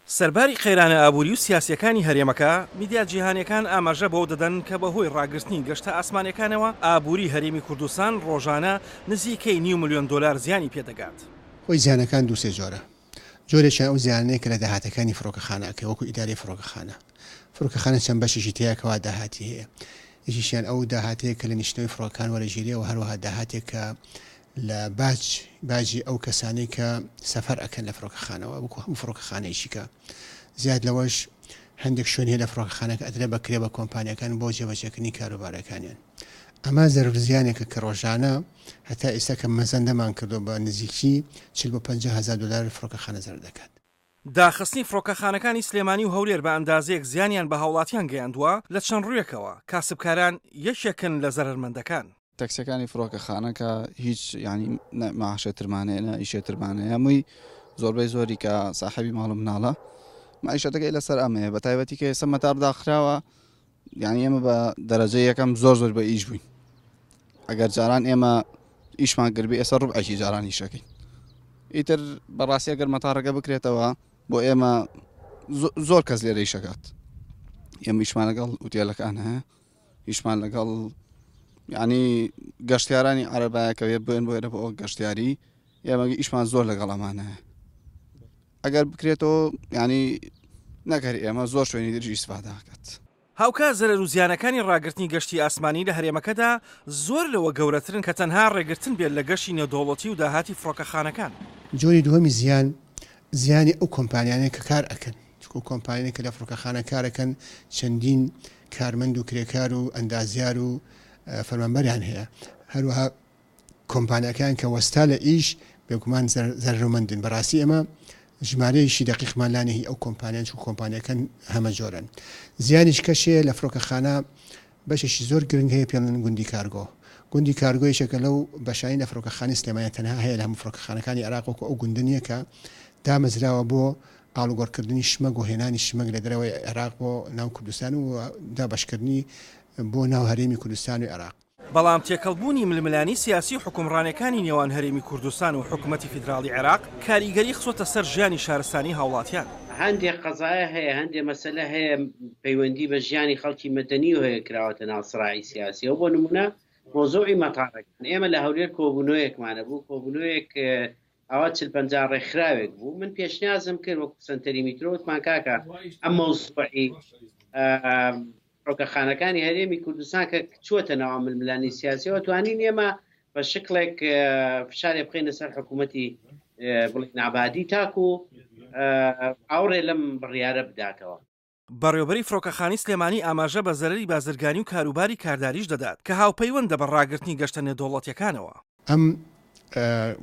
سەرباری قەیرانە ئابووری و سیاسیەکانی هەرێمەکە میدیا جیهانیەکان ئاماژە بەو دەدەن کە بەهۆی ڕاگررتنی گەشتە ئاسمانەکانەوە ئابووری هەرێمی کوردستان ڕۆژانە نزیکەی $9 ملیۆن زیانی پێدەگات. خۆی زیانەکان دووسێ جۆرە. جۆرێکیان ئەو زیانەیە کە لە داهاتەکانی فڕۆکەخانەکە وەکو ئیداری فڕۆکەخانە. فڕۆکەخانە چەند بەشێکی تیاکەوا داهاتی هەیە. یەکیشیان ئەو داهاتەیە کە لە نیشتنەوەی فڕۆکەکان وەرەگیریە و هەروەها داهاتێک کە لە باجی ئەو کەسانەی کە سەفەر ئەکەن لە فڕۆکەخانەوە وەکو هەموو فڕۆکەخانەیەکە. زیاد لەوەش هەندێک شوێن هەیە لە فڕۆکەخانەکە ئەدرێ بەکرێ بە کۆمپانیەکان بۆ جێبەجێکردنی کاروبارەکانیان. ئەمە زەرورزیانێکە کە ڕۆژانە هەتا ئێستا کە مەزەندەمان کردو بە نزیکی $40,000 فڕۆکەخانە زەر دەکات. داخستنی فڕۆکەخانەکانی سلێمانی و هەولێر بە ئەندازەیەک زیانیان بە هاوڵاتیان گەیاندووە لە چەند ڕوویەکەوە کاسبکاران یەکێکن لە زەرمەندەکان. تەکسیەکانی فڕۆکەخانەکە هیچ ینی ماعاشێترمانەیە ئیشێترمانەیە هەمووی زۆربەی زۆری کە ساحەبی ماڵ و مناڵە معیشەتەکەی لەسەر ئەمەیە بە تایبەتی کە ئێستا مەتار داخراوە یعنی ئێمە بە دەرەجە یەکەم زۆر بە ئیش بووین ئەگەر جاران ئێمە ئیشمان گربی ئێستا ڕوبعێکی جاران ئیشەکەین ئیتر بەڕاستی ئەگەر مەتارەکە بکرێتەوە بۆ ئێمە زۆر کەس لێرە ئیشەکات ئێمە ئیشمان لەگەڵ ئوتێلەکان هەیە ئیشمان لەگەڵ یعنی گەشتیارانی عەرەبایەکەوێ بێن بۆ ئێرە بۆ ئەو گەشتیاری ئێمەگە ئیشمان زۆر لەگەڵ ئەمانە ئەگەر بکرێتەوە ینی نەکەری ئێمە زۆر شوێنی دەرجی ئیسفادەکات. هاوکە زەرەر و زیانەکانی ڕاگررتنی گەشتی ئاسمانی لە هەرێمەکەدا زۆر لەوە گەورەترن کە تەنها ڕێگرتن بێت لە گەشتی نێودەوڵەتی و داهاتی فڕۆکەخانەکان. جۆری دووەمی زیانی ئەو کۆمپانیانەیە کە کار ئەکەن چکو کۆمپانیانێک کە لە فڕۆکەخانە کارەکەن چەندین کارمەند و کرێکار و ئەندازیار و فەرمانبەریان هەیە هەروەها کۆمپانیەکان کە وەستا لە ئیش بێگومان زەرمەندن بەڕاستی ئەمە ژمارەیەشی دقیقمان لانەهی ئەو کۆمپانیان و کۆمپانیەکان هەمە جۆرن. زیانیش کەشەیە لە فڕۆکەخانە بەشێکی زۆر گرنگ هەیە پێڵن گوندی کارگۆ. گوندی کارگۆیشەکە لەو بەشین لە فڕۆکەخانی سلێمانیە تەنها هەیە لە هەموو فڕۆکەخانەکانی عێراق وەکو ئەو گوندنیە کە دامەزراوە بۆ ئاڵوگۆڕکردنی شمەگ و هێنانی شمەگ لە دەرەوەی عێراق بۆ ناو کوردستان و دابەشکردنی بۆ ناو هەرێمی کوردستان و عێراق. بەڵام تێکەڵبوونی ململانی سیاسی و حکومڕانەکانی نێوان هەرێمی کوردستان و حکوومەتی فیدراڵی عێراق کاریگەری خسۆتە سەر ژیانی شارستانی هاوڵاتیان. هەندێک قەزایە هەیە هەندێک مەسەلە هەیە پەیوەندی بە ژیانی خەڵکی مەدەنی و هەیە کراوەتە ناو سڕاعی سیاسی و بۆ نمونە مۆزوعی مەتارەکان ئێمە لە هەولێر کۆبوونەوەیەکمانە بوو کۆبوونەوەیەک ئەوە 40-50 ڕێکخراوێک بوو من پێشنیازم کرد وەکو سنتەری میترۆوتمان کاکە ئەم مۆزوعی فڕۆکەخانەکانی هەرێمی کوردستان کە چووەتە ناو ململانی سیاسیەوە توانین ئێمە بە شکلێک فشارێ بخینە سەر حکوومەتی بڵین ئابادی تاکو ئاوڕێ لەم بڕیارە بداتەوە. بەڕێوەبەری فڕۆکەخانی سلێمانی ئاماژە بە زەرەری بازرگانی و کاروباری کارداریش دەدات کە هاوپەیوەندە بە ڕاگررتنی گەشتە نێودەوڵەتیەکانەوە. ئەم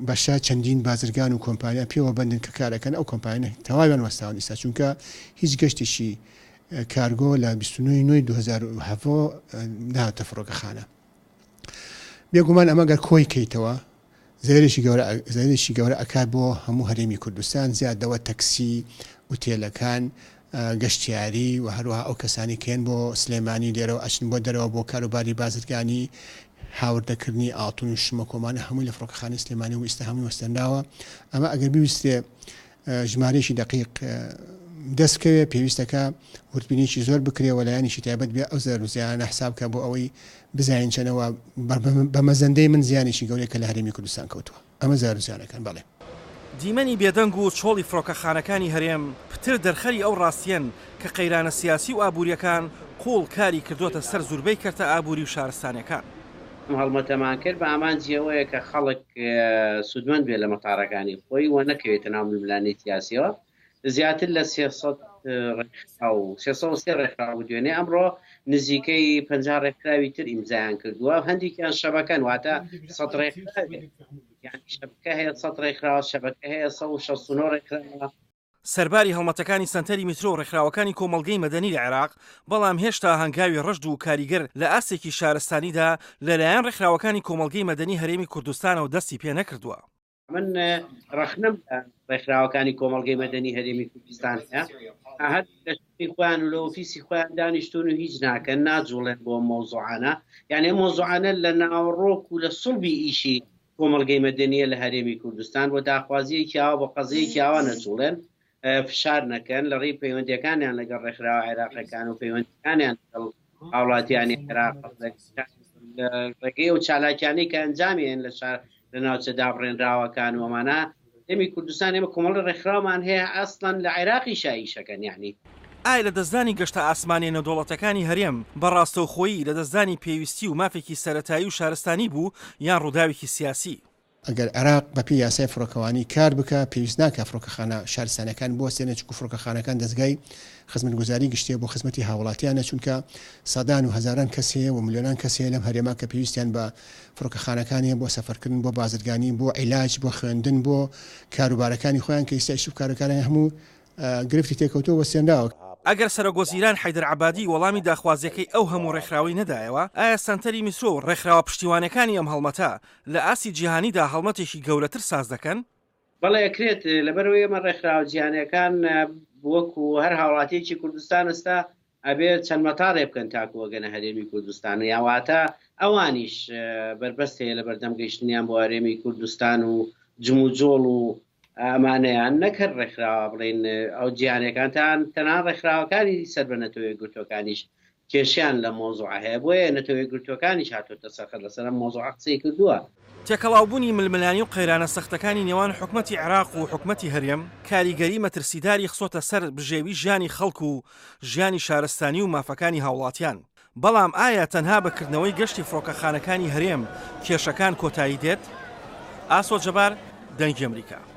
بەشا چەندین بازرگان و کۆمپانیا پێوە بندن کە کارەکەن ئەو کۆمپانیە تەواویان وەستاون ئێستا چونکە هیچ گەشتێکی کارگۆ لە 29/2007 نهاتە فڕۆکەخانە. بێگومان ئەمەگەر کۆی کەیتەوە زێرێکی گەورە ئەکات بۆ هەموو هەرێمی کوردستان زیادەوە تەکسی ئوتێلەکان گەشتیاری و هەروەها ئەو کەسانی کێن بۆ سلێمانی لێرەوە ئەچن بۆ دەرەوە بۆ کاروباری بازرگانی هاوردەکردنی ئاڵتون و شمە کۆمانە هەمووی لە فڕۆکەخانی سلێمانی و ئێستا هەمووی وەستەنداوە. ئەمە ئەگەر بیویستێ ژمارەیەکی دقیق دەستکەوێ پێویستەکە ورتبینێکی زۆر بکرێەوە لایەنیشی تایبەت بێ ئەو زەر و زیانە حسابکە بۆ ئەوەی بزانین چەنەوە بە مەزەندەی من زیانێکی گەورەیە کە لە هەرێمی کوردستان کەوتووە ئەمە زار و زیانەکان بەڵێ. دیمەنی بێدەنگ و چۆڵی فڕۆکەخانەکانی هەرێم پتر دەرخەری ئەو ڕاستیەن کە قەیرانە سیاسی و ئابوووریەکان قوڵ کاری کردوتە سەر زوربەی کەرتە ئابووری و شارستانەکان. هەڵمەتەمان کرد بە ئامانجیەوەیە کە خەڵک سودمەند بێت لە مەتارەکانی خۆی و نەکەوێتە ناو ململانی سیاسیەوە زیاتر لە 300 ڕێکخراو دوێنێ ئەمڕۆ نزیکەی 50 ڕێکخراوی تر ئیمزایان کردووە هەندێکیان شەبەکەن واتە 100 ڕێکخراو یعنی شەبکە هەیە 100 ڕێکخراو شەبەکە هەیە 169 ڕێکخراو. سەرباری هەڵمەتەکانی سنتەری میترۆ ڕێکخراوەکانی کۆمەڵگەی مەدەنی لە عێراق بەڵام هێشتا هەنگاوی ڕەشد و کاریگەر لە ئاسێکی شارستانیدا لەلایەن ڕێکخراوەکانی کۆمەڵگەی مەدەنی هەرێمی کوردستانەوە دەستی پێ نەکردووە. من ڕەخنم ڕێکخراوەکانی کۆمەڵگەی مەدەنی هەرێمی کوردستان هەر لەشتی خۆیان و لە ئۆفیسی خۆیان دانیشتون و هیچ ناکەن ناجوڵێن بۆ مۆزوعانە یعنی مۆزوعانە لە ناوڕۆک و لە سڵبی ئیشی کۆمەڵگەی مەدەنیە لە هەرێمی کوردستان بۆ داخوازیەکی ئاوا بۆ قەزەیەکی ئاوا نەجوڵێن فشار نەکەن لە ڕێی پەیوەندیەکانیان لەگەڵ ڕێکخراوە عێراقیەکان و پەیوەندیەکانیان لەگەڵ هاوڵاتیانی عێراق ڕێگەی و چالاکیانەی کە ئەنجامیان لە ناوچە دابڕێنراوەکان و ئەمانە ئێمە کوردستان ئێمە کۆمەڵی ڕێکخراومان هەیە ئەسڵەن لە عێراقی شایشەکەن یعنی ئایا لە دەستدانی گەشتە ئاسمانی نەودەوڵەتەکانی هەرێم بەڕاستەوخۆیی لە دەستدانی پێویستی و مافێکی سەرەتایی و شارستانی بوو یان ڕووداوێکی سیاسی؟ ئەگەر عێراق بەپی یاسای فڕۆکەوانی کار بکە پێویست ناکە فڕۆکەخانە شارستانەکان بۆ سێنە چکو فڕۆکەخانەکان دەستگای خزمەتگوزاری گشتیە بۆ خزمەتی هاوڵاتیانە چونکە سەدان و هەزاران کەس هەیە و ملیۆنان کەس هەیە لەم هەرێما کە پێویستیان بە فڕۆکەخانەکانی بۆ سەفەرکردن بۆ بازرگانی بۆ عیلاج بۆ خوێندن بۆ کاروبارەکانی خۆیان کە ئێستا ئیشوف کارەکانی هەموو گرفتی تێکەوتۆ وەسێنراوە. ئەگەر سەرۆگۆزیران حەیدەر عەبادی وەڵامی داخوازیەکەی ئەو هەموو ڕێکخراوی نەدایەوە، ئایا سەنتەری میسرۆ و ڕێکخراوە پشتیوانەکانی ئەم هەڵمەتە لە ئاسی جیهانیدا هەڵمەتێکی گەورەتر ساز دەکەن؟ بەڵێ ئەکرێت لەبەرەوەی ئێمە ڕێکخراوە جیهانیەکان وەکو هەر هاوڵاتیەکی کوردستان ئێستا ئەبێت چەند مەتاڕێ بکەن تاکو وەگەنە هەرێمی کوردستان و یاواتە ئەوانیش بربەست هەیە لە بەردەم گەیشتنیان بۆ هەرێمی کوردستان و جموجۆڵ و ئەمانەیان نەکرد ڕێکخراوە بڵێن ئەو جیهانیەکانتان تەنها ڕێکخراوەکانی سەر بە نەتەوەی گرتوەکانیش کێشیان لە مۆزوع هەیە بۆیە نەتەوەی گرتوەکانیش هاتوۆتە سەرخەر لەسەر مۆزوع قسەی کردووە. تێکەڵاوبوونی ململانی و قەیرانە سەختەکانی نێوان حکومەتی عێراق و حکومەتی هەرێم کاریگەری مەترسیداری خسۆتە سەر بژێوی ژیانی خەڵک و ژیانی شارستانی و مافەکانی هاوڵاتیان. بەڵام ئایا تەنها بەکردنەوەی گەشتی فڕۆکەخانەکانی هەرێم کێشەکان کۆتایی دێت؟ ئاسۆ جەبار، دەنگی ئەمریکا.